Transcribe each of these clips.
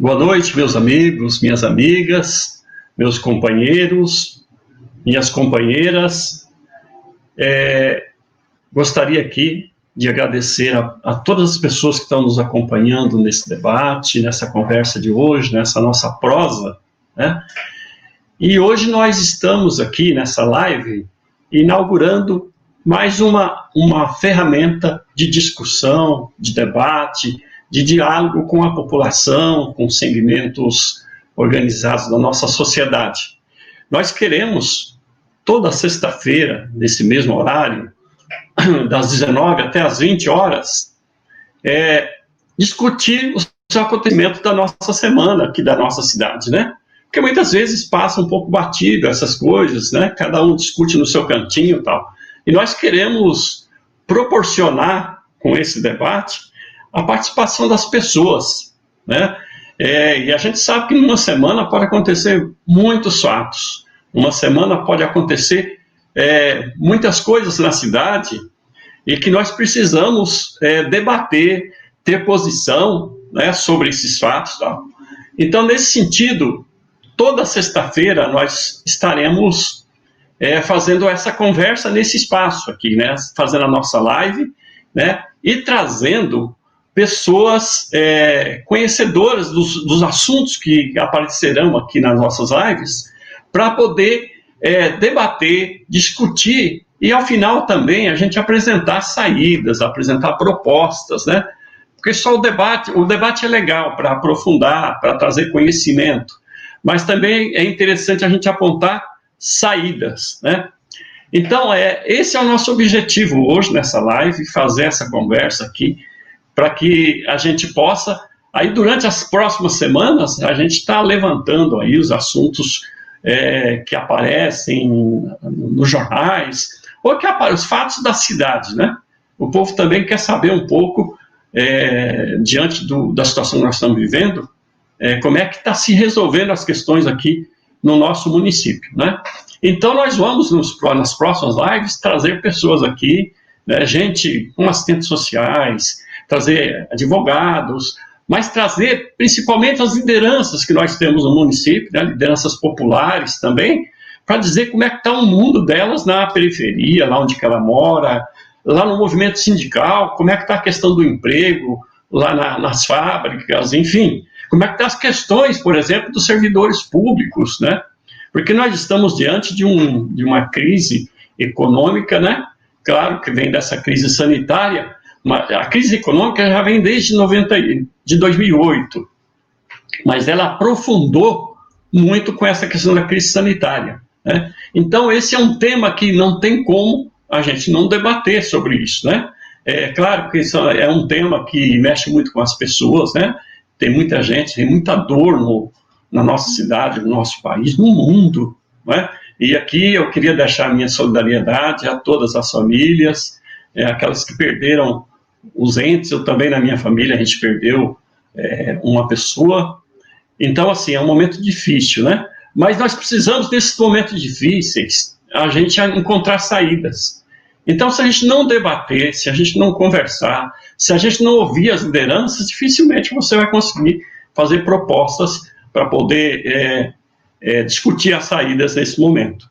Boa noite, meus amigos, minhas amigas, meus companheiros, minhas companheiras. Gostaria aqui de agradecer a todas as pessoas que estão nos acompanhando nesse debate, nessa conversa de hoje, nessa nossa prosa, né? E hoje nós estamos aqui nessa live inaugurando mais uma ferramenta de discussão, de debate, de diálogo com a população, com segmentos organizados da nossa sociedade. Nós queremos, toda sexta-feira, nesse mesmo horário, das 19 até as 20 horas, discutir os acontecimentos da nossa semana aqui da nossa cidade, né? Porque muitas vezes passa um pouco batido essas coisas, né? Cada um discute no seu cantinho e tal. E nós queremos proporcionar, com esse debate, a participação das pessoas, né? E a gente sabe que numa semana pode acontecer muitos fatos. Uma semana pode acontecer muitas coisas na cidade e que nós precisamos debater, ter posição, né, sobre esses fatos. Tá? Então, nesse sentido, toda sexta-feira nós estaremos fazendo essa conversa nesse espaço aqui, né, fazendo a nossa live, né, e trazendo pessoas conhecedoras dos assuntos que aparecerão aqui nas nossas lives, para poder debater, discutir e, ao final, também a gente apresentar saídas, apresentar propostas, né? Porque só o debate é legal para aprofundar, para trazer conhecimento, mas também é interessante a gente apontar saídas, né? Então, esse é o nosso objetivo hoje nessa live, fazer essa conversa aqui, para que a gente possa, aí durante as próximas semanas, a gente está levantando aí os assuntos que aparecem nos jornais, ou que aparecem os fatos da cidade, né? O povo também quer saber um pouco, diante da situação que nós estamos vivendo, como é que está se resolvendo as questões aqui no nosso município, né? Então, nós vamos, nas próximas lives, trazer pessoas aqui, né, gente com assistentes sociais, trazer advogados, mas trazer principalmente as lideranças que nós temos no município, né, lideranças populares também, para dizer como é que está o mundo delas na periferia, lá onde que ela mora, lá no movimento sindical, como é que está a questão do emprego, lá nas fábricas, enfim, como é que estão as questões, por exemplo, dos servidores públicos, né? Porque nós estamos diante de uma crise econômica, né? Claro que vem dessa crise sanitária, mas a crise econômica já vem desde 2008, mas ela aprofundou muito com essa questão da crise sanitária, né? Então, esse é um tema que não tem como a gente não debater sobre isso, né? Claro que isso é um tema que mexe muito com as pessoas, né? Tem muita gente, tem muita dor na nossa cidade, no nosso país, no mundo, né? E aqui eu queria deixar a minha solidariedade a todas as famílias, aquelas que perderam os entes. Eu também, na minha família, a gente perdeu uma pessoa. Então, assim, é um momento difícil, né? Mas nós precisamos, nesses momentos difíceis, a gente encontrar saídas. Então, se a gente não debater, se a gente não conversar, se a gente não ouvir as lideranças, dificilmente você vai conseguir fazer propostas para poder discutir as saídas nesse momento.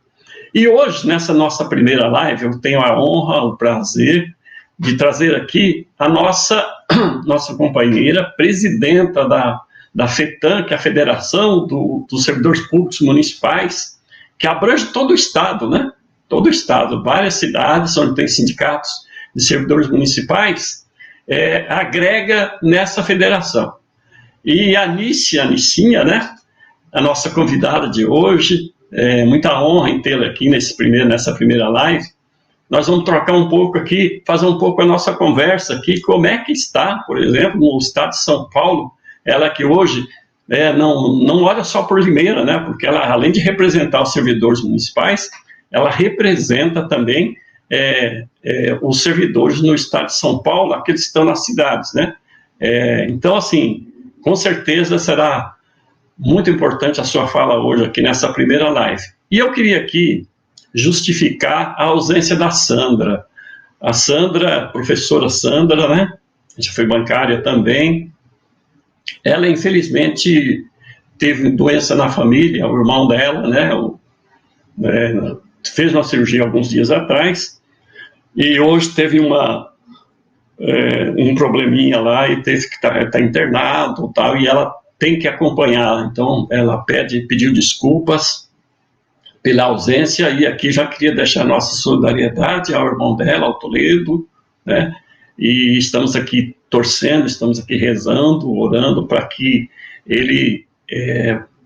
E hoje, nessa nossa primeira live, eu tenho a honra, o prazer de trazer aqui a nossa companheira, presidenta da FETAM, que é a Federação dos Servidores Públicos Municipais, que abrange todo o Estado, né? Todo o Estado, várias cidades onde tem sindicatos de servidores municipais, agrega nessa federação. E a Nicinha, né? A nossa convidada de hoje, muita honra em tê-la aqui nessa primeira live. Nós vamos trocar um pouco aqui, fazer um pouco a nossa conversa aqui, como é que está, por exemplo, no estado de São Paulo, ela que hoje não olha só por Limeira, né, porque ela, além de representar os servidores municipais, ela representa também os servidores no estado de São Paulo, aqueles que estão nas cidades, né. Então, assim, com certeza será muito importante a sua fala hoje aqui nessa primeira live. E eu queria aqui justificar a ausência da Sandra. A Sandra, a professora Sandra, né? Já foi bancária também. ela infelizmente teve doença na família, o irmão dela, né, fez uma cirurgia alguns dias atrás, e hoje teve um probleminha lá e teve que estar internado, tal, e ela tem que acompanhar. Então ela pediu desculpas pela ausência, e aqui já queria deixar nossa solidariedade ao irmão dela, ao Toledo, né? E estamos aqui torcendo, estamos aqui rezando, orando para que ele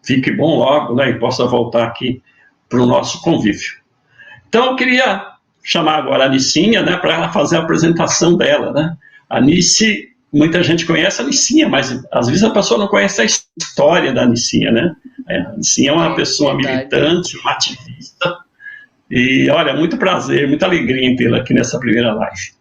fique bom logo, né, e possa voltar aqui para o nosso convívio. Então eu queria chamar agora a Nicinha, né, para ela fazer a apresentação dela, né? A Nice, muita gente conhece a Nicinha, mas às vezes a pessoa não conhece a história da Nicinha, né? A Nicinha é uma pessoa militante, uma ativista, e olha, muito prazer, muita alegria em tê-la aqui nessa primeira live.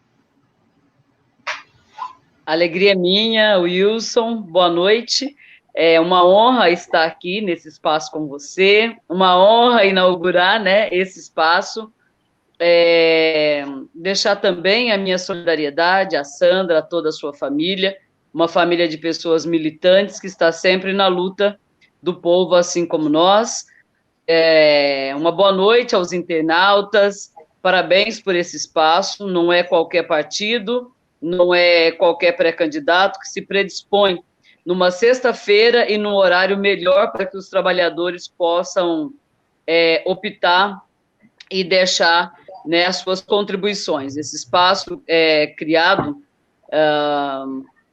Alegria minha, Wilson, boa noite. É uma honra estar aqui nesse espaço com você, uma honra inaugurar, né, esse espaço. Deixar também a minha solidariedade à Sandra, a toda a sua família, uma família de pessoas militantes que está sempre na luta do povo, assim como nós. Uma boa noite aos internautas, parabéns por esse espaço, não é qualquer partido, não é qualquer pré-candidato que se predispõe numa sexta-feira e num horário melhor para que os trabalhadores possam optar e deixar, né, as suas contribuições. Esse espaço criado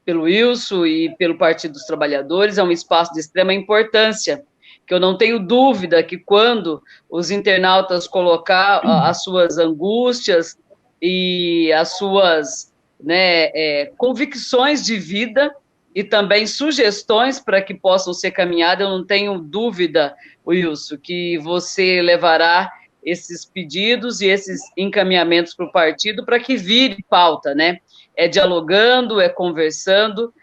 pelo Wilson e pelo Partido dos Trabalhadores é um espaço de extrema importância, que eu não tenho dúvida que quando os internautas colocar as suas angústias e as suas, né, convicções de vida e também sugestões para que possam ser caminhadas, eu não tenho dúvida, Wilson, que você levará esses pedidos e esses encaminhamentos para o partido para que vire pauta, né? É dialogando, é conversando,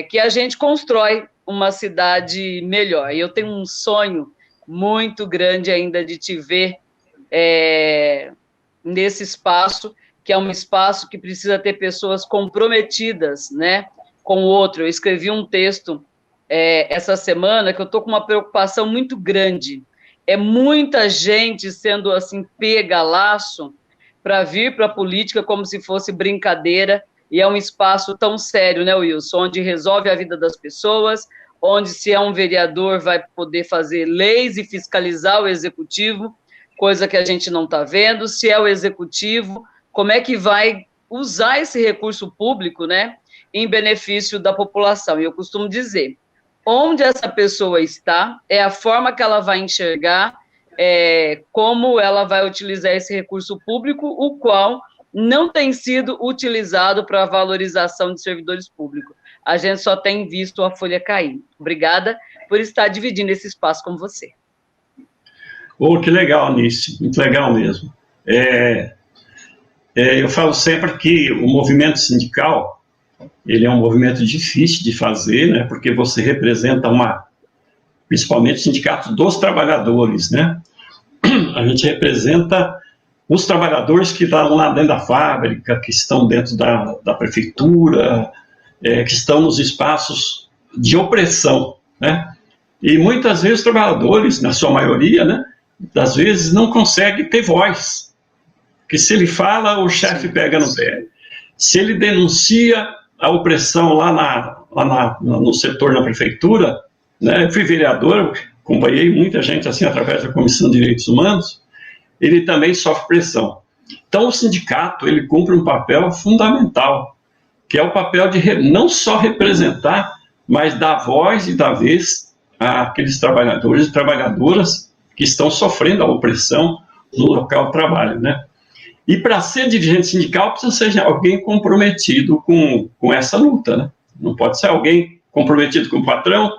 que a gente constrói uma cidade melhor. E eu tenho um sonho muito grande ainda de te ver nesse espaço, que é um espaço que precisa ter pessoas comprometidas, né, com o outro. Eu escrevi um texto essa semana que eu estou com uma preocupação muito grande. É muita gente sendo assim pega a laço para vir para a política como se fosse brincadeira, e é um espaço tão sério, né, Wilson, onde resolve a vida das pessoas, onde se é um vereador vai poder fazer leis e fiscalizar o executivo, coisa que a gente não está vendo. Se é o executivo, como é que vai usar esse recurso público, né, em benefício da população? E eu costumo dizer, onde essa pessoa está, é a forma que ela vai enxergar, como ela vai utilizar esse recurso público, o qual não tem sido utilizado para a valorização de servidores públicos. A gente só tem visto a folha cair. Obrigada por estar dividindo esse espaço com você. Que legal, Nice, muito legal mesmo. Eu falo sempre que o movimento sindical, ele é um movimento difícil de fazer, né, porque você representa principalmente o sindicato dos trabalhadores, né? A gente representa os trabalhadores que estão lá dentro da fábrica, que estão dentro da prefeitura, que estão nos espaços de opressão, né? E muitas vezes os trabalhadores, na sua maioria, né, às vezes não conseguem ter voz, que se ele fala, o chefe pega no pé. Se ele denuncia a opressão lá no setor, na prefeitura, né? Eu fui vereador, acompanhei muita gente assim através da Comissão de Direitos Humanos, ele também sofre pressão. Então o sindicato, ele cumpre um papel fundamental, que é o papel de não só representar, mas dar voz e dar vez àqueles trabalhadores e trabalhadoras que estão sofrendo a opressão no local de trabalho, né? E para ser dirigente sindical, precisa ser alguém comprometido com essa luta, né? Não pode ser alguém comprometido com o patrão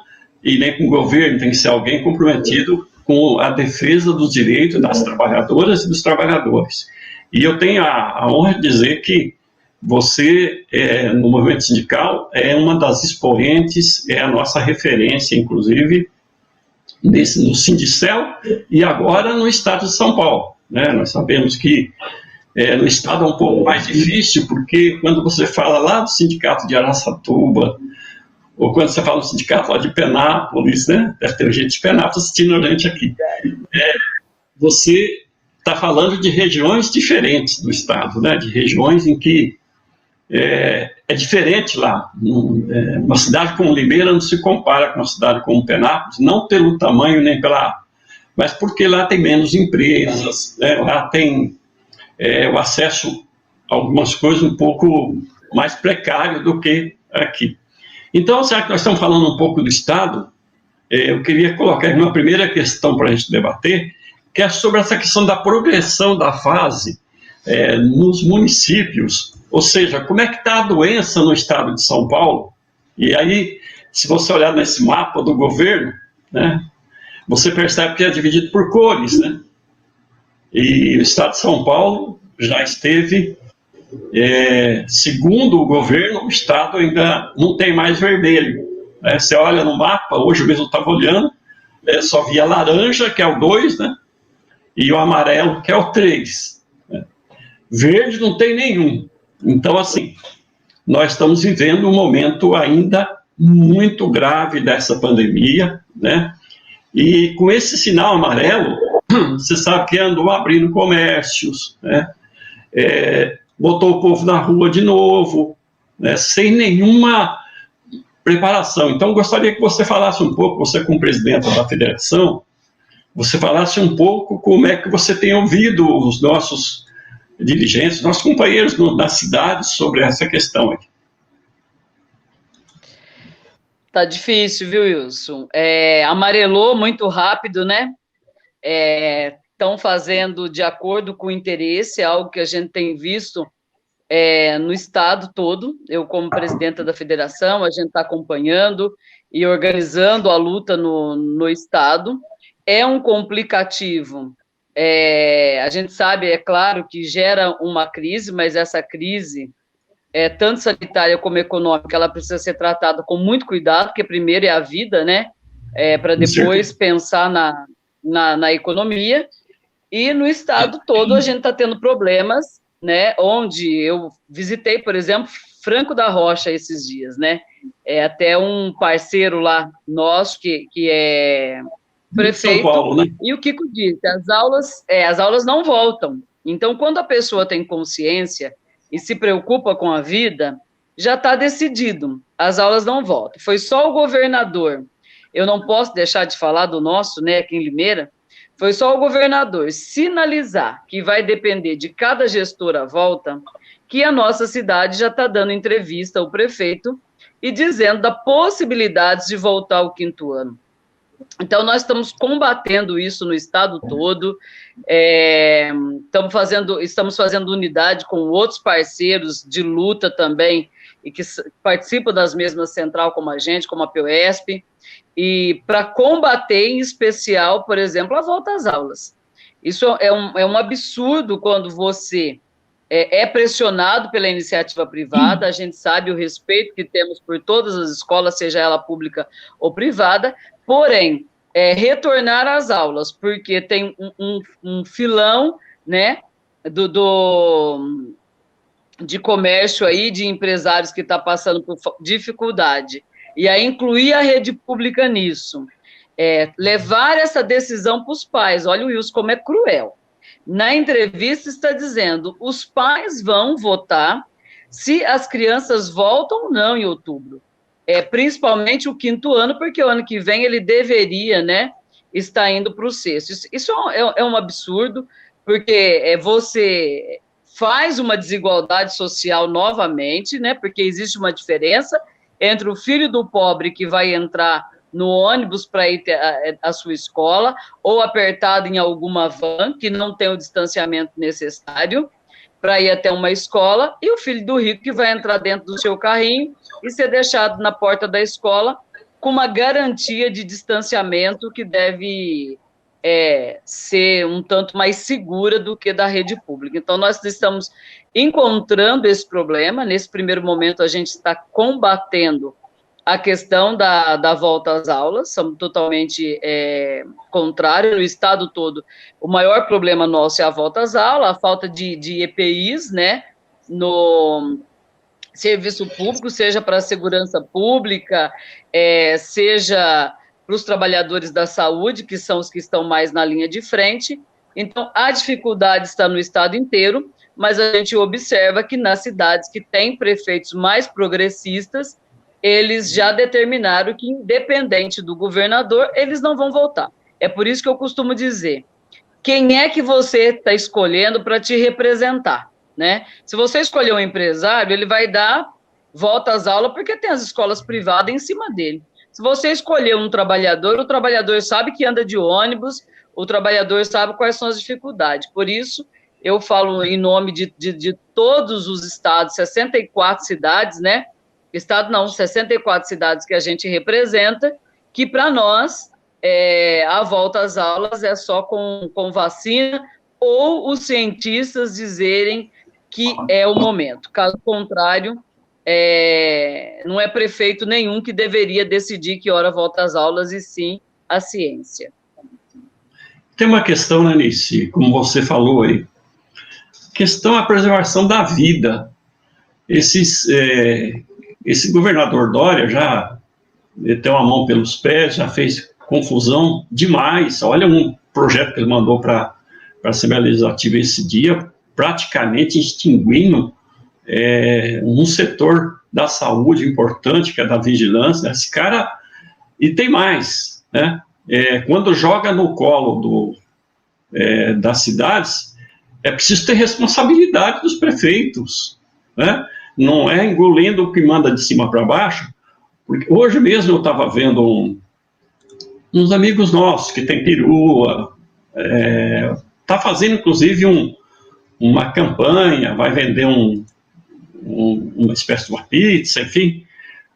e nem com o governo, tem que ser alguém comprometido com a defesa dos direitos das trabalhadoras e dos trabalhadores. E eu tenho a honra de dizer que você, no movimento sindical, é uma das expoentes, é a nossa referência, inclusive, no Sindicel e agora no estado de São Paulo, né? Nós sabemos que no estado é um pouco mais difícil, porque quando você fala lá do sindicato de Araçatuba, ou quando você fala no sindicato lá de Penápolis, né? Deve ter gente de Penápolis assistindo a gente aqui. Você está falando de regiões diferentes do estado, né? De regiões em que é diferente lá. Uma cidade como Limeira não se compara com uma cidade como Penápolis, não pelo tamanho nem pela... mas porque lá tem menos empresas, né? Lá tem o acesso a algumas coisas um pouco mais precário do que aqui. Então, já que nós estamos falando um pouco do Estado, eu queria colocar uma primeira questão para a gente debater, que é sobre essa questão da progressão da fase nos municípios, ou seja, como é que está a doença no estado de São Paulo. E aí, se você olhar nesse mapa do governo, né, você percebe que é dividido por cores, né? E o estado de São Paulo já esteve, segundo o governo, o estado ainda não tem mais vermelho. Né? Você olha no mapa, hoje mesmo eu estava olhando, só via laranja, que é o 2, né? E o amarelo, que é o 3. Né? Verde não tem nenhum. Então, assim, nós estamos vivendo um momento ainda muito grave dessa pandemia, né? E com esse sinal amarelo, você sabe que andou abrindo comércios, né? Botou o povo na rua de novo, né? Sem nenhuma preparação. Então, gostaria que você falasse um pouco, você como presidente da federação, você falasse um pouco como é que você tem ouvido os nossos dirigentes, nossos companheiros na cidade sobre essa questão aqui. Tá difícil, viu, Wilson? Amarelou muito rápido, né? Estão fazendo de acordo com o interesse, algo que a gente tem visto no estado todo. Eu, como presidenta da federação, a gente está acompanhando e organizando a luta no estado. É um complicativo. A gente sabe, é claro, que gera uma crise, mas essa crise, tanto sanitária como econômica, ela precisa ser tratada com muito cuidado, porque primeiro é a vida, né? Para depois pensar na economia. E no estado todo a gente está tendo problemas, né? Onde eu visitei, por exemplo, Franco da Rocha esses dias, né? Até um parceiro lá nosso que é prefeito. São Paulo, né? E o Kiko disse, as aulas não voltam. Então, quando a pessoa tem consciência e se preocupa com a vida, já está decidido, as aulas não voltam. Foi só o governador, eu não posso deixar de falar do nosso, né, aqui em Limeira, foi só o governador sinalizar que vai depender de cada gestor à volta, que a nossa cidade já está dando entrevista ao prefeito e dizendo da possibilidade de voltar ao 5º ano. Então, nós estamos combatendo isso no estado todo, estamos fazendo unidade com outros parceiros de luta também, e que participam das mesmas central como a gente, como a POESP, e para combater, em especial, por exemplo, a volta às aulas. Isso é um absurdo quando você é pressionado pela iniciativa privada, a gente sabe o respeito que temos por todas as escolas, seja ela pública ou privada, porém, retornar às aulas, porque tem um filão, né, de comércio aí, de empresários que está passando por dificuldade, e aí incluir a rede pública nisso, levar essa decisão para os pais. Olha o Wilson como é cruel. Na entrevista está dizendo, os pais vão votar se as crianças voltam ou não em outubro. Principalmente o 5º ano, porque o ano que vem ele deveria, né, estar indo para o 6º. Isso é um absurdo, porque você faz uma desigualdade social novamente, né, porque existe uma diferença entre o filho do pobre que vai entrar no ônibus para ir à sua escola, ou apertado em alguma van, que não tem o distanciamento necessário para ir até uma escola, e o filho do rico que vai entrar dentro do seu carrinho e ser deixado na porta da escola com uma garantia de distanciamento que deve ser um tanto mais segura do que da rede pública. Então, nós estamos encontrando esse problema. Nesse primeiro momento, a gente está combatendo a questão da volta às aulas, somos totalmente contrários. No estado todo, o maior problema nosso é a volta às aulas, a falta de EPIs, né, serviço público, seja para a segurança pública, seja para os trabalhadores da saúde, que são os que estão mais na linha de frente. Então, a dificuldade está no estado inteiro, mas a gente observa que nas cidades que têm prefeitos mais progressistas, eles já determinaram que, independente do governador, eles não vão voltar. É por isso que eu costumo dizer, quem é que você está escolhendo para te representar, né? Se você escolher um empresário, ele vai dar volta às aulas porque tem as escolas privadas em cima dele. Se você escolher um trabalhador, o trabalhador sabe que anda de ônibus, o trabalhador sabe quais são as dificuldades. Por isso, eu falo em nome de todos os estados, 64 cidades, né? Estado não, 64 cidades que a gente representa, que para nós a volta às aulas é só com vacina ou os cientistas dizerem que é o momento. Caso contrário, não é prefeito nenhum que deveria decidir que hora volta às aulas, e sim a ciência. Tem uma questão, né, Nice, como você falou aí, questão a preservação da vida. Esse governador Dória já meteu a mão pelos pés, já fez confusão demais. Olha um projeto que ele mandou para a Assembleia Legislativa esse dia, praticamente extinguindo um setor da saúde importante, que é da vigilância. Esse cara, e tem mais, né? Quando joga no colo das cidades, é preciso ter responsabilidade dos prefeitos, né? Não é engolindo o que manda de cima para baixo, porque hoje mesmo eu estava vendo uns amigos nossos que tem perua, está fazendo inclusive uma campanha, vai vender uma espécie de uma pizza, enfim,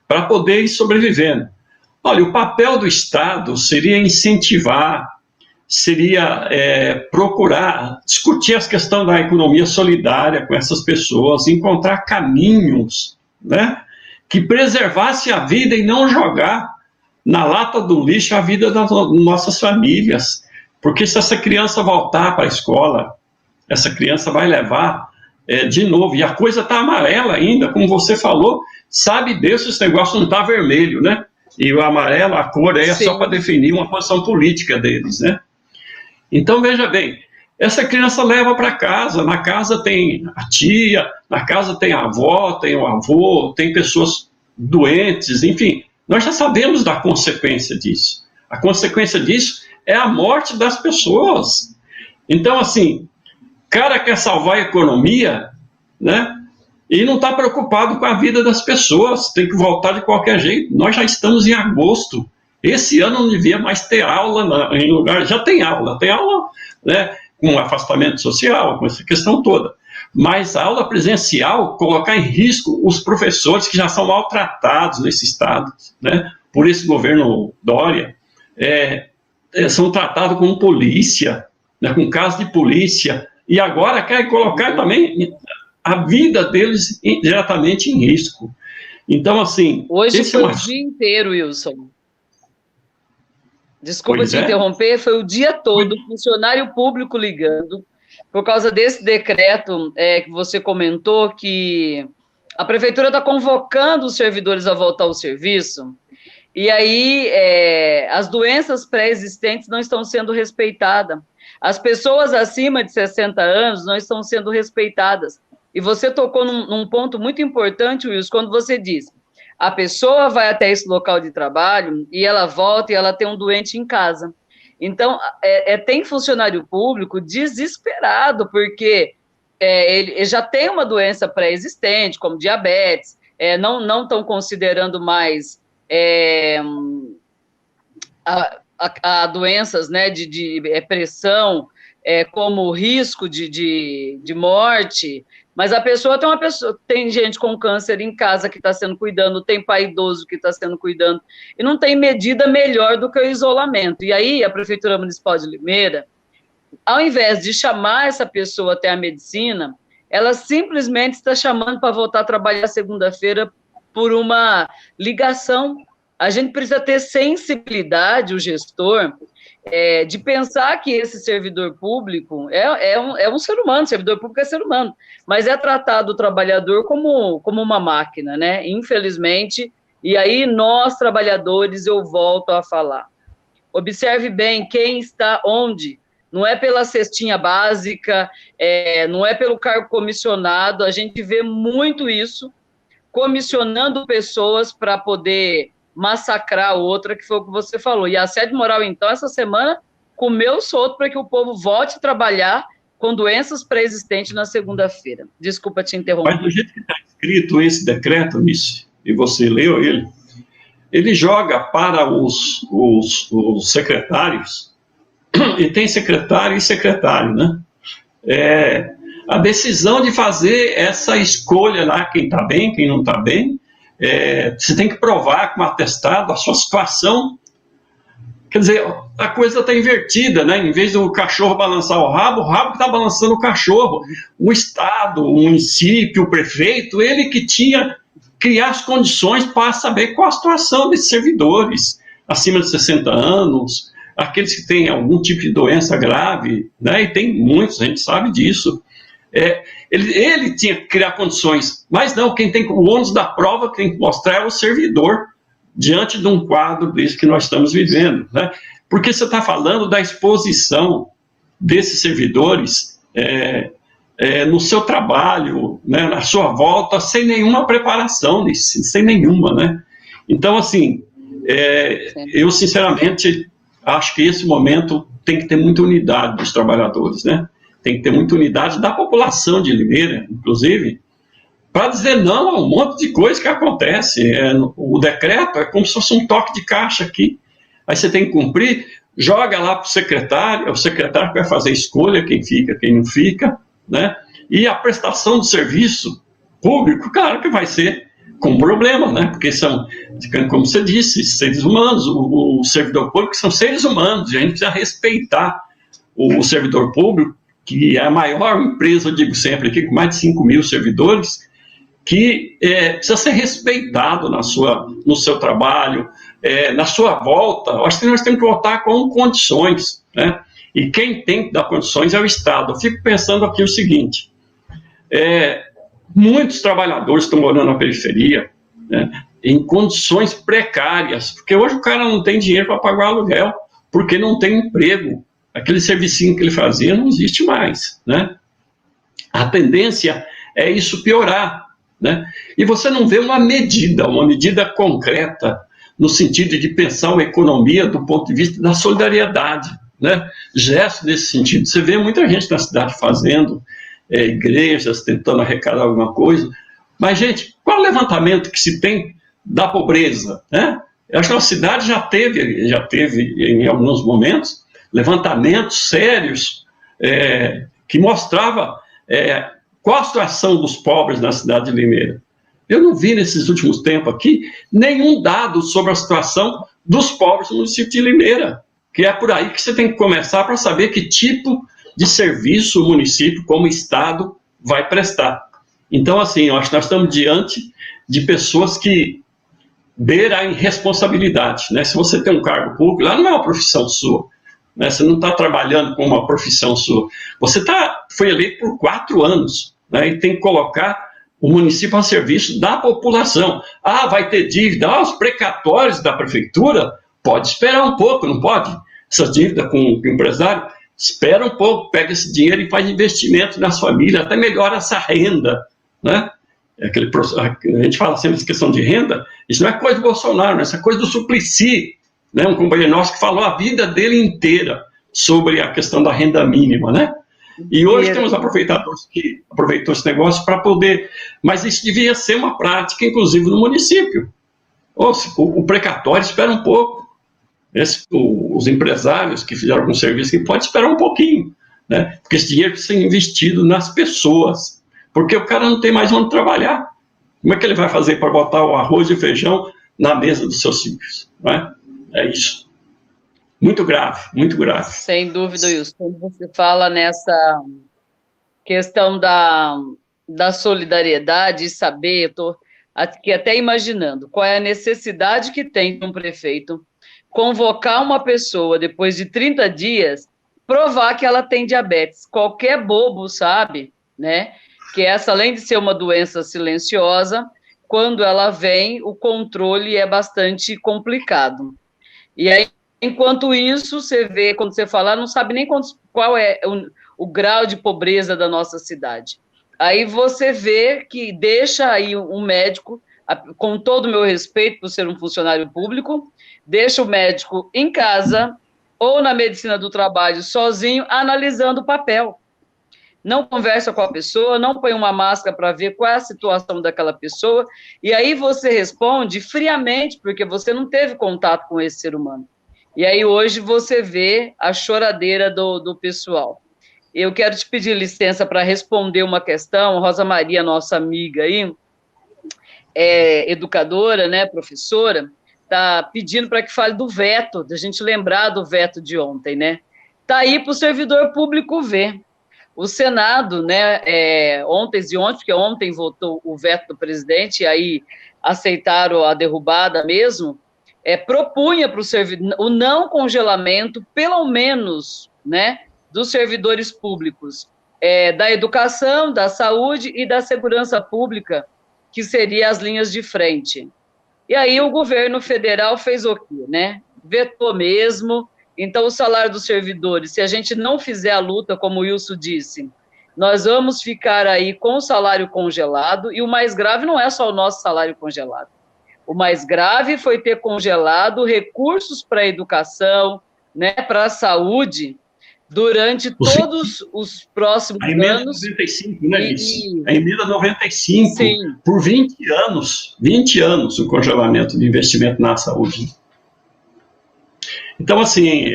para poder ir sobrevivendo. Olha, o papel do Estado seria incentivar, seria procurar discutir as questões da economia solidária com essas pessoas, encontrar caminhos, né, que preservasse a vida e não jogar na lata do lixo a vida das nossas famílias. Porque se essa criança voltar para a escola, essa criança vai levar de novo, e a coisa está amarela ainda, como você falou, sabe Deus se esse negócio não está vermelho, né? E o amarelo, a cor é só para definir uma posição política deles, né? Então, veja bem, essa criança leva para casa, na casa tem a tia, na casa tem a avó, tem o avô, tem pessoas doentes, enfim, nós já sabemos da consequência disso. A consequência disso é a morte das pessoas. Então, assim, o cara quer salvar a economia, né? E não está preocupado com a vida das pessoas, tem que voltar de qualquer jeito. Nós já estamos em agosto. Esse ano não devia mais ter aula em lugar. Já tem aula, né, com afastamento social, com essa questão toda. Mas a aula presencial, colocar em risco os professores que já são maltratados nesse estado, né, por esse governo Dória, são tratados como polícia, né, com caso de polícia, e agora quer colocar também a vida deles diretamente em risco. Então, assim... Hoje foi o dia inteiro, Wilson. Desculpa te interromper, foi o dia todo, funcionário público ligando, por causa desse decreto que você comentou, que a prefeitura está convocando os servidores a voltar ao serviço, e aí as doenças pré-existentes não estão sendo respeitadas. As pessoas acima de 60 anos não estão sendo respeitadas. E você tocou num ponto muito importante, Wilson, quando você diz, a pessoa vai até esse local de trabalho e ela volta e ela tem um doente em casa. Então, tem funcionário público desesperado, porque ele já tem uma doença pré-existente, como diabetes, não estão considerando mais a doenças, né, de pressão, como risco de morte, mas a pessoa tem gente com câncer em casa que está sendo cuidando, tem pai idoso que está sendo cuidando, e não tem medida melhor do que o isolamento. E aí a Prefeitura Municipal de Limeira, ao invés de chamar essa pessoa até a medicina, ela simplesmente está chamando para voltar a trabalhar segunda-feira por uma ligação. A gente precisa ter sensibilidade, o gestor, de pensar que esse servidor público é um ser humano, servidor público é ser humano, mas é tratado o trabalhador como uma máquina, né? Infelizmente, e aí nós, trabalhadores, eu volto a falar. Observe bem quem está onde, não é pela cestinha básica, não é pelo cargo comissionado, a gente vê muito isso, comissionando pessoas para poder massacrar a outra, que foi o que você falou. E a assédio moral, então, essa semana, comeu solto para que o povo volte a trabalhar com doenças pré-existentes na segunda-feira. Desculpa te interromper. Mas do jeito que está escrito esse decreto, Miss, e você leu ele joga para os secretários, e tem secretário e secretário, né? A decisão de fazer essa escolha lá, quem está bem, quem não está bem, você tem que provar com atestado a sua situação. Quer dizer, a coisa está invertida, né? Em vez do cachorro balançar o rabo está balançando o cachorro. O Estado, o município, o prefeito, ele que tinha criar as condições para saber qual a situação desses servidores acima de 60 anos, aqueles que têm algum tipo de doença grave, né? E tem muitos, a gente sabe disso. Ele tinha que criar condições, mas não, quem tem o ônus da prova, quem tem que mostrar é o servidor, diante de um quadro desse que nós estamos vivendo, né? Porque você está falando da exposição desses servidores no seu trabalho, né, na sua volta, sem nenhuma preparação, sem nenhuma, né? Então, assim, eu sinceramente acho que esse momento tem que ter muita unidade dos trabalhadores, né? Tem que ter muita unidade da população de Limeira, inclusive, para dizer não a um monte de coisa que acontece. O decreto é como se fosse um toque de caixa aqui. Aí você tem que cumprir, joga lá para o secretário, é o secretário que vai fazer a escolha, quem fica, quem não fica, né? E a prestação de serviço público, claro que vai ser com problema, né? Porque são, como você disse, seres humanos, o servidor público são seres humanos, e a gente precisa respeitar o servidor público, que é a maior empresa, eu digo sempre aqui, com mais de 5 mil servidores, que precisa ser respeitado no seu trabalho, na sua volta. Eu acho que nós temos que voltar com condições, né? E quem tem que dar condições é o Estado. Eu fico pensando aqui o seguinte, muitos trabalhadores estão morando na periferia, né, em condições precárias, porque hoje o cara não tem dinheiro para pagar o aluguel, porque não tem emprego. Aquele servicinho que ele fazia não existe mais, né? A tendência é isso piorar, né? E você não vê uma medida concreta, no sentido de pensar uma economia do ponto de vista da solidariedade, né? Gesto nesse sentido. Você vê muita gente na cidade fazendo, igrejas tentando arrecadar alguma coisa, mas, gente, qual é o levantamento que se tem da pobreza, né? Eu acho que a cidade já teve em alguns momentos, levantamentos sérios que mostrava qual a situação dos pobres na cidade de Limeira. Eu não vi nesses últimos tempos aqui nenhum dado sobre a situação dos pobres no município de Limeira, que é por aí que você tem que começar para saber que tipo de serviço o município, como Estado, vai prestar. Então, assim, eu acho que nós estamos diante de pessoas que beiram a irresponsabilidade, né? Se você tem um cargo público, lá não é uma profissão sua, né? Você não está trabalhando com uma profissão sua. Você foi eleito por 4 anos, né? E tem que colocar o município a serviço da população. Vai ter dívida, os precatórios da prefeitura, pode esperar um pouco, não pode? Essa dívida com o empresário, espera um pouco, pega esse dinheiro e faz investimento nas famílias, até melhora essa renda, né? A gente fala sempre essa questão de renda, isso não é coisa do Bolsonaro, isso é coisa do Suplicy, né? Um companheiro nosso que falou a vida dele inteira sobre a questão da renda mínima, né? E hoje temos aproveitadores que aproveitou esse negócio para poder... Mas isso devia ser uma prática, inclusive, no município. O precatório espera um pouco. Os empresários que fizeram algum serviço que pode esperar um pouquinho, né? Porque esse dinheiro precisa ser investido nas pessoas. Porque o cara não tem mais onde trabalhar. Como é que ele vai fazer para botar o arroz e feijão na mesa dos seus filhos? Não é? É isso. Muito grave, muito grave. Sem dúvida, Wilson. Quando você fala nessa questão da solidariedade e saber, eu estou aqui até imaginando qual é a necessidade que tem de um prefeito convocar uma pessoa depois de 30 dias, provar que ela tem diabetes. Qualquer bobo sabe, né? Que essa, além de ser uma doença silenciosa, quando ela vem, o controle é bastante complicado. E aí, enquanto isso, você vê, quando você fala, não sabe nem qual é o grau de pobreza da nossa cidade. Aí você vê que deixa aí um médico, com todo o meu respeito por ser um funcionário público, deixa o médico em casa ou na medicina do trabalho sozinho, analisando o papel. Não conversa com a pessoa, não põe uma máscara para ver qual é a situação daquela pessoa, e aí você responde friamente, porque você não teve contato com esse ser humano. E aí hoje você vê a choradeira do pessoal. Eu quero te pedir licença para responder uma questão. Rosa Maria, nossa amiga aí, educadora, né, professora, está pedindo para que fale do veto, da gente lembrar do veto de ontem, né? Está aí para o servidor público ver. O Senado, né, ontem, porque ontem votou o veto do presidente, e aí aceitaram a derrubada mesmo, propunha para o servidor o não congelamento, pelo menos, né, dos servidores públicos, da educação, da saúde e da segurança pública, que seriam as linhas de frente. E aí o governo federal fez o quê, né? Vetou mesmo. Então, o salário dos servidores, se a gente não fizer a luta, como o Wilson disse, nós vamos ficar aí com o salário congelado, e o mais grave não é só o nosso salário congelado. O mais grave foi ter congelado recursos para a educação, né, para a saúde, durante todos os próximos anos. A emenda 95, né, isso? A emenda 95, sim, por 20 anos o congelamento de investimento na saúde. Então, assim...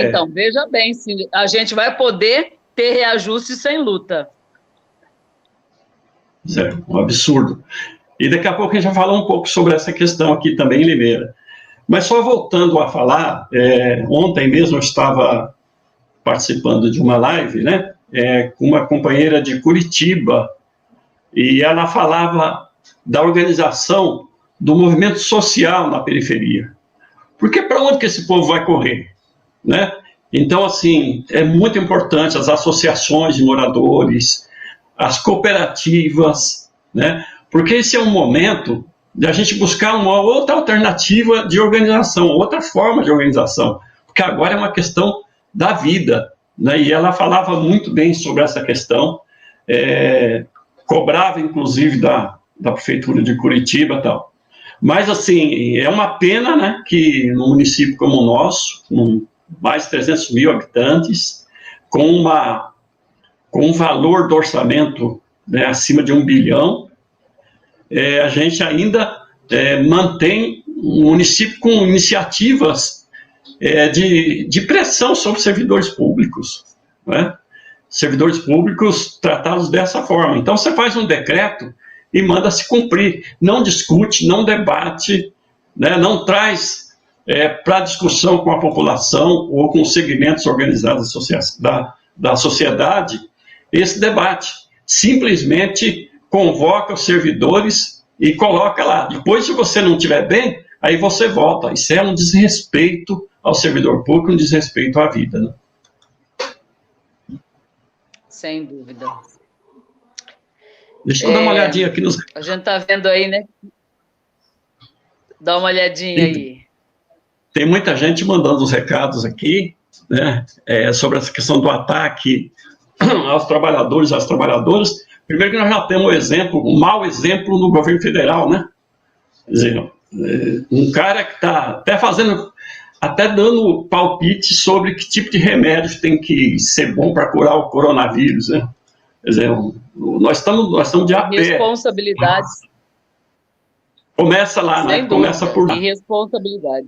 Então, veja bem, a gente vai poder ter reajuste sem luta. É um absurdo. E daqui a pouco a gente vai falar um pouco sobre essa questão aqui também em Limeira. Mas só voltando a falar, ontem mesmo eu estava participando de uma live, né, com uma companheira de Curitiba, e ela falava da organização do movimento social na periferia. Porque para onde que esse povo vai correr, né? Então, assim, é muito importante as associações de moradores, as cooperativas, né? Porque esse é um momento de a gente buscar uma outra alternativa de organização, outra forma de organização, porque agora é uma questão da vida, né? E ela falava muito bem sobre essa questão, cobrava, inclusive, da Prefeitura de Curitiba e tal. Mas, assim, é uma pena, né, que num município como o nosso, com mais de 300 mil habitantes, com um valor do orçamento, né, acima de 1 bilhão, a gente ainda mantém um município com iniciativas de pressão sobre servidores públicos, né? Servidores públicos tratados dessa forma. Então, você faz um decreto e manda se cumprir, não discute, não debate, né, não traz para discussão com a população ou com os segmentos organizados da sociedade esse debate. Simplesmente convoca os servidores e coloca lá. Depois, se você não estiver bem, aí você volta. Isso é um desrespeito ao servidor público, um desrespeito à vida, né? Sem dúvida. Deixa eu dar uma olhadinha aqui nos... A gente está vendo aí, né? Dá uma olhadinha aí. Tem muita gente mandando os recados aqui, né, sobre essa questão do ataque aos trabalhadores, às trabalhadoras. Primeiro que nós já temos um mau exemplo no governo federal, né? Quer dizer, um cara que está até dando palpite sobre que tipo de remédio tem que ser bom para curar o coronavírus, né? Quer dizer, nós estamos de a pé. Responsabilidade. Começa lá, né? Começa por lá. E responsabilidade.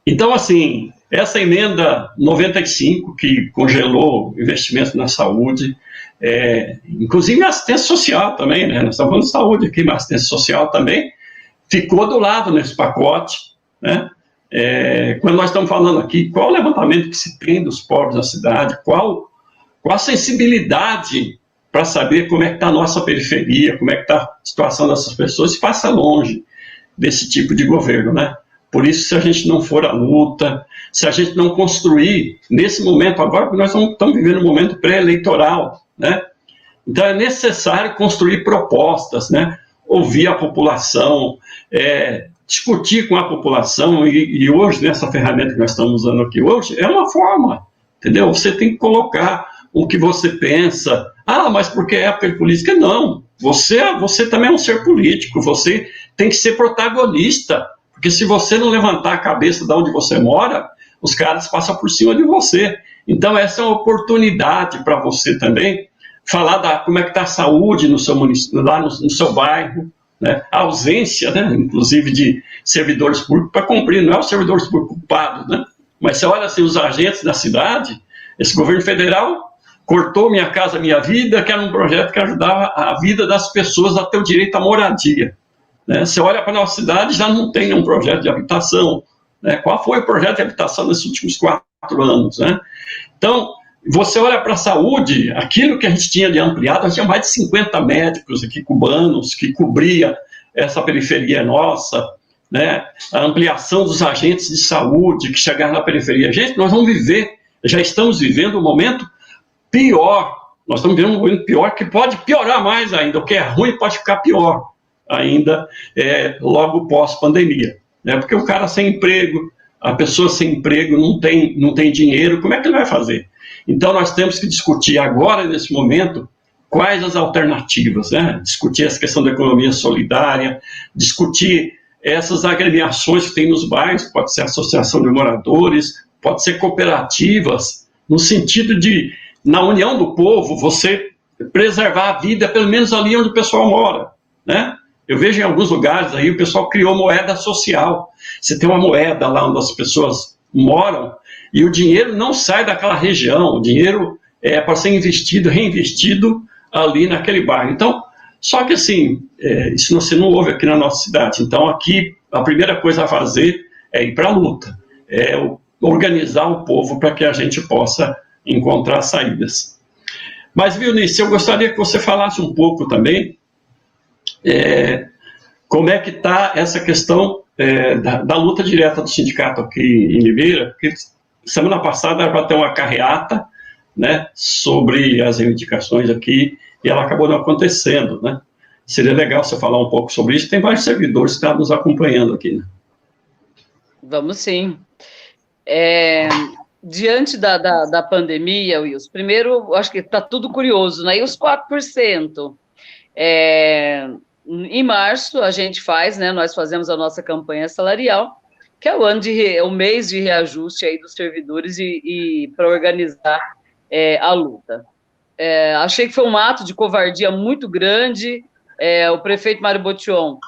Então, assim, essa emenda 95, que congelou investimento na saúde, inclusive a assistência social também, né? Nós estamos falando de saúde aqui, mas a assistência social também ficou do lado nesse pacote, né? Quando nós estamos falando aqui, qual o levantamento que se tem dos pobres na cidade, qual a sensibilidade para saber como é que está a nossa periferia, como é que está a situação dessas pessoas, se passa longe desse tipo de governo, né? Por isso, se a gente não for à luta, se a gente não construir, nesse momento agora, porque nós estamos vivendo um momento pré-eleitoral, né? Então é necessário construir propostas, né? Ouvir a população, discutir com a população, e hoje, nessa ferramenta que nós estamos usando aqui hoje, é uma forma, entendeu? Você tem que colocar o que você pensa. Ah, mas porque é época de política? Não. Você também é um ser político, você tem que ser protagonista, porque se você não levantar a cabeça de onde você mora, os caras passam por cima de você. Então, essa é uma oportunidade para você também falar como é que está a saúde no seu município, lá no seu bairro, né? A ausência, né, inclusive, de servidores públicos para cumprir, não é os servidores públicos culpados, né? Mas você olha assim, os agentes da cidade, esse governo federal cortou Minha Casa Minha Vida, que era um projeto que ajudava a vida das pessoas a ter o direito à moradia. Né? Você olha para a nossa cidade, já não tem nenhum projeto de habitação. Né? Qual foi o projeto de habitação nesses últimos 4 anos? Né? Então, você olha para a saúde, aquilo que a gente tinha de ampliado, nós tinha mais de 50 médicos aqui cubanos que cobria essa periferia nossa, né? A ampliação dos agentes de saúde que chegaram na periferia. Gente, nós vamos viver, já estamos vivendo um momento pior. Nós estamos vivendo um momento pior que pode piorar mais ainda. O que é ruim pode ficar pior ainda logo pós-pandemia. Né? Porque o cara sem emprego, a pessoa sem emprego não tem dinheiro, como é que ele vai fazer? Então, nós temos que discutir agora, nesse momento, quais as alternativas, né? Discutir essa questão da economia solidária, discutir essas agremiações que tem nos bairros, pode ser associação de moradores, pode ser cooperativas, no sentido de, na união do povo, você preservar a vida, pelo menos ali onde o pessoal mora, né? Eu vejo em alguns lugares aí, o pessoal criou moeda social. Você tem uma moeda lá onde as pessoas moram, e o dinheiro não sai daquela região, o dinheiro é para ser investido, reinvestido ali naquele bairro. Então, só que assim, isso não houve aqui na nossa cidade. Então, aqui, a primeira coisa a fazer é ir para a luta, organizar o povo para que a gente possa encontrar saídas. Mas, Vilnice, eu gostaria que você falasse um pouco também como é que está essa questão da luta direta do sindicato aqui em Limeira, porque semana passada era para ter uma carreata, né, sobre as reivindicações aqui, e ela acabou não acontecendo, né? Seria legal você falar um pouco sobre isso. Tem vários servidores que estão nos acompanhando aqui, né? Vamos sim. Diante da pandemia, Wilson, primeiro, acho que está tudo curioso, né? E os 4%? Em março, a gente faz, né? Nós fazemos a nossa campanha salarial, que é o mês de reajuste aí dos servidores e para organizar a luta. Achei que foi um ato de covardia muito grande. O prefeito Mário Botion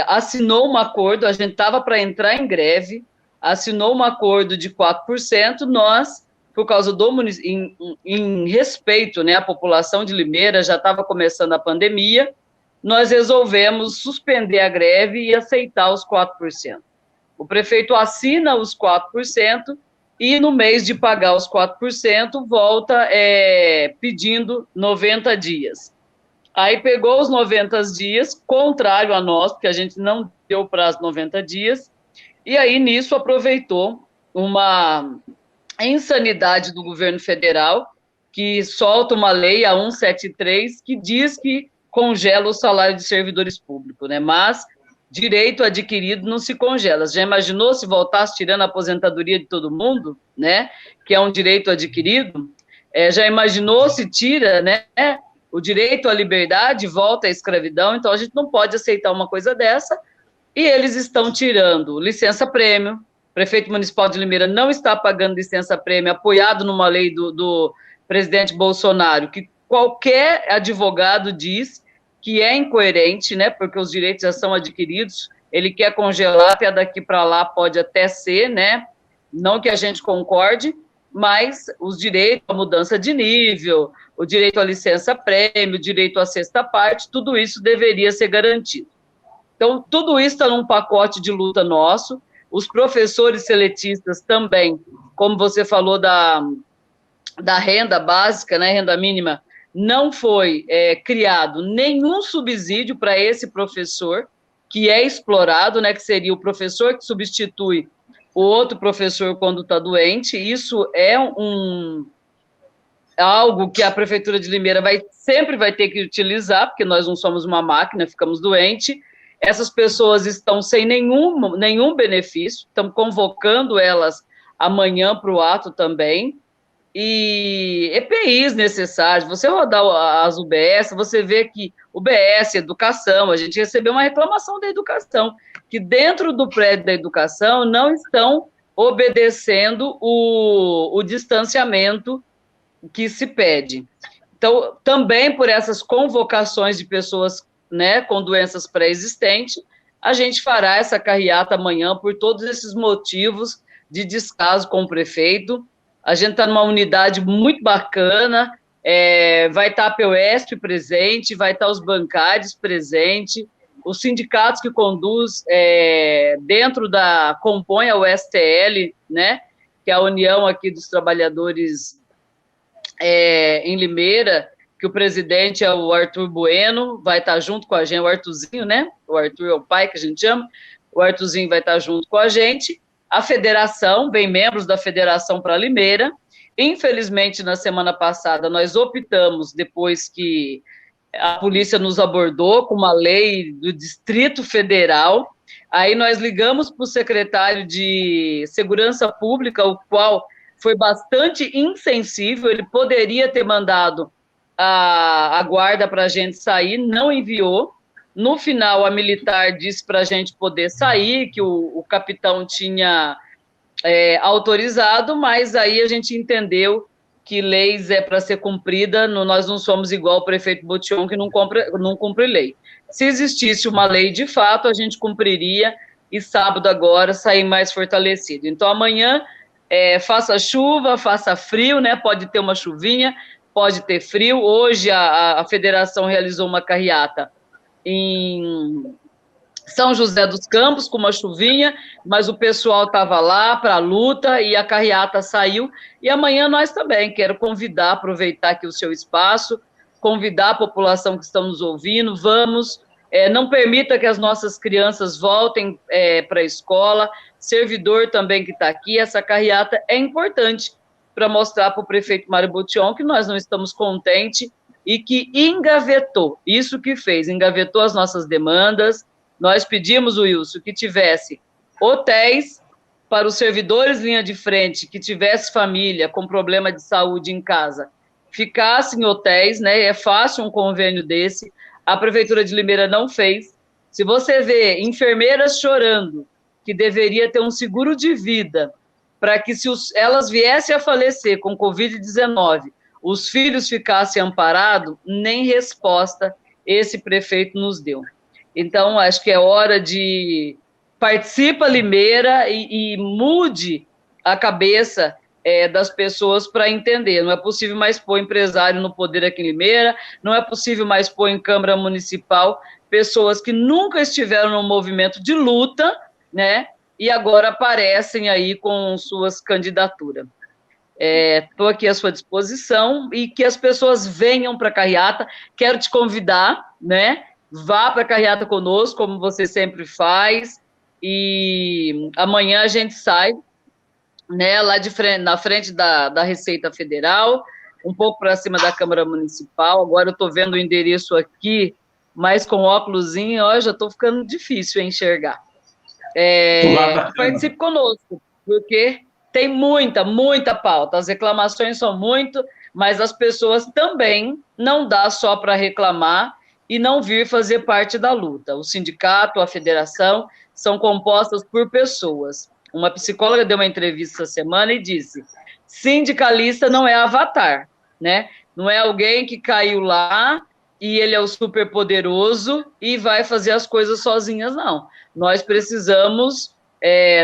assinou um acordo, a gente estava para entrar em greve, assinou um acordo de 4%, nós, por causa em respeito, né, à população de Limeira, já estava começando a pandemia, nós resolvemos suspender a greve e aceitar os 4%. O prefeito assina os 4% e, no mês de pagar os 4%, volta pedindo 90 dias. Aí pegou os 90 dias, contrário a nós, porque a gente não deu prazo 90 dias, e aí nisso aproveitou uma insanidade do governo federal, que solta uma lei, a 173, que diz que congela o salário de servidores públicos, né? Mas direito adquirido não se congela. Já imaginou se voltasse tirando a aposentadoria de todo mundo, né? Que é um direito adquirido? Já imaginou se tira, né? O direito à liberdade volta à escravidão? Então a gente não pode aceitar uma coisa dessa. E eles estão tirando licença-prêmio. O prefeito municipal de Limeira não está pagando licença-prêmio, apoiado numa lei do presidente Bolsonaro, que qualquer advogado diz que é incoerente, né, porque os direitos já são adquiridos, ele quer congelar, até daqui para lá pode até ser, né, não que a gente concorde, mas os direitos à mudança de nível, o direito à licença-prêmio, o direito à sexta parte, tudo isso deveria ser garantido. Então, tudo isso está num pacote de luta nosso. Os professores seletistas também, como você falou da renda básica, né, renda mínima, não foi criado nenhum subsídio para esse professor que é explorado, né, que seria o professor que substitui o outro professor quando está doente. Isso é algo que a Prefeitura de Limeira sempre vai ter que utilizar, porque nós não somos uma máquina, ficamos doentes. Essas pessoas estão sem nenhum benefício, estamos convocando elas amanhã para o ato também, e EPIs necessários. Você rodar as UBS, você vê que UBS, educação, a gente recebeu uma reclamação da educação, que dentro do prédio da educação não estão obedecendo o distanciamento que se pede. Então, também por essas convocações de pessoas, né, com doenças pré-existentes, a gente fará essa carreata amanhã por todos esses motivos de descaso com o prefeito. A gente está numa unidade muito bacana, vai estar a POESP presente, vai estar os bancários presentes, os sindicatos que compõem a USTL, né, que é a União aqui dos Trabalhadores em Limeira, que o presidente é o Arthur Bueno, vai estar junto com a gente, o Arthurzinho, né? O Arthur é o pai que a gente chama, o Arthurzinho vai estar junto com a gente, a federação, vem membros da federação para Limeira. Infelizmente, na semana passada, nós optamos, depois que a polícia nos abordou com uma lei do Distrito Federal, aí nós ligamos para o secretário de Segurança Pública, o qual foi bastante insensível, ele poderia ter mandado a guarda para a gente sair, não enviou. No final, a militar disse para a gente poder sair, que o capitão tinha autorizado, mas aí a gente entendeu que leis é para ser cumprida, nós não somos igual o prefeito Botion, que não cumpre lei. Se existisse uma lei de fato, a gente cumpriria, e sábado agora sair mais fortalecido. Então, amanhã, faça chuva, faça frio, né? Pode ter uma chuvinha, pode ter frio. Hoje a federação realizou uma carreata em São José dos Campos, com uma chuvinha, mas o pessoal estava lá para a luta e a carreata saiu. E amanhã nós também, quero convidar, aproveitar aqui o seu espaço, convidar a população que estão nos ouvindo, vamos, não permita que as nossas crianças voltem para a escola, servidor também que está aqui, essa carreata é importante para mostrar para o prefeito Mário Botion que nós não estamos contentes e que engavetou, isso que fez, engavetou as nossas demandas. Nós pedimos, Wilson, que tivesse hotéis para os servidores linha de frente, que tivesse família com problema de saúde em casa, ficassem em hotéis, né? É fácil um convênio desse. A Prefeitura de Limeira não fez. Se você vê enfermeiras chorando, que deveria ter um seguro de vida, para que se elas viessem a falecer com Covid-19, os filhos ficassem amparados, nem resposta esse prefeito nos deu. Então, acho que é hora de participa Limeira e mude a cabeça das pessoas para entender. Não é possível mais pôr empresário no poder aqui em Limeira, não é possível mais pôr em Câmara Municipal pessoas que nunca estiveram no movimento de luta, né? E agora aparecem aí com suas candidaturas. Estou aqui à sua disposição e que as pessoas venham para a carreata. Quero te convidar, né? Vá para a carreata conosco, como você sempre faz, e amanhã a gente sai, né, lá na frente da Receita Federal, um pouco para cima da Câmara Municipal. Agora eu estou vendo o endereço aqui, mas com óculosinho, já estou ficando difícil enxergar. Participe conosco, porque tem muita pauta, as reclamações são muito, mas as pessoas também não dá só para reclamar e não vir fazer parte da luta. O sindicato, a federação, são compostas por pessoas. Uma psicóloga deu uma entrevista essa semana e disse: sindicalista não é avatar, né? Não é alguém que caiu lá e ele é o super poderoso e vai fazer as coisas sozinhas, não. Nós precisamos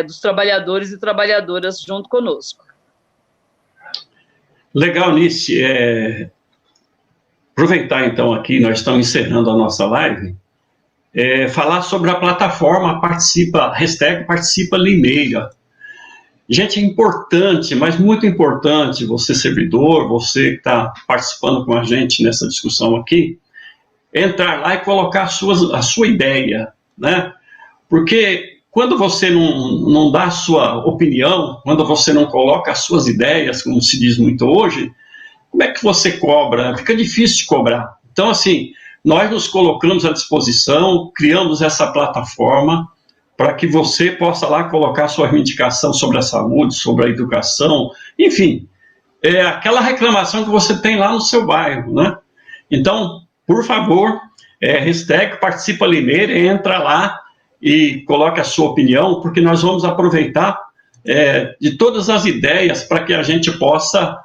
dos trabalhadores e trabalhadoras junto conosco. Legal, Nice. Aproveitar, então, aqui, nós estamos encerrando a nossa live, falar sobre a plataforma Participa Limeira. Gente, é importante, mas muito importante, você servidor, você que está participando com a gente nessa discussão aqui, entrar lá e colocar a sua ideia, né? Porque quando você não dá a sua opinião, quando você não coloca as suas ideias, como se diz muito hoje, como é que você cobra? Fica difícil de cobrar. Então, assim, nós nos colocamos à disposição, criamos essa plataforma para que você possa lá colocar sua reivindicação sobre a saúde, sobre a educação, enfim, aquela reclamação que você tem lá no seu bairro, né? Então, por favor, hashtag Participa Limeira, entra lá e coloca a sua opinião, porque nós vamos aproveitar de todas as ideias para que a gente possa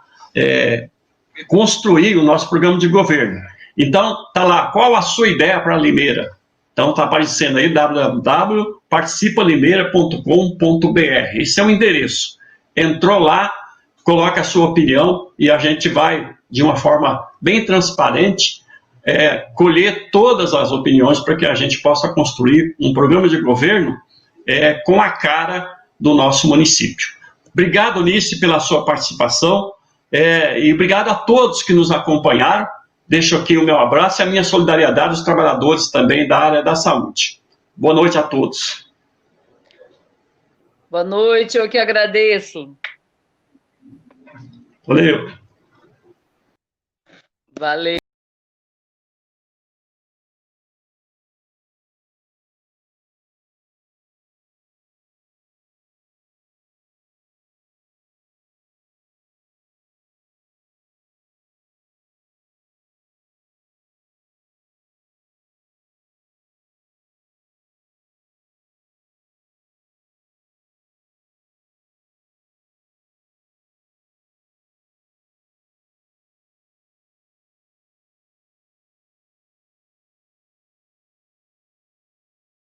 construir o nosso programa de governo. Então, tá lá, qual a sua ideia para Limeira? Então, está aparecendo aí www.participalimeira.com.br. Esse é o endereço. Entrou lá, coloca a sua opinião e a gente vai, de uma forma bem transparente, colher todas as opiniões para que a gente possa construir um programa de governo com a cara do nosso município. Obrigado, Nice, pela sua participação e obrigado a todos que nos acompanharam. Deixo aqui o meu abraço e a minha solidariedade aos trabalhadores também da área da saúde. Boa noite a todos. Boa noite, eu que agradeço. Valeu. Valeu.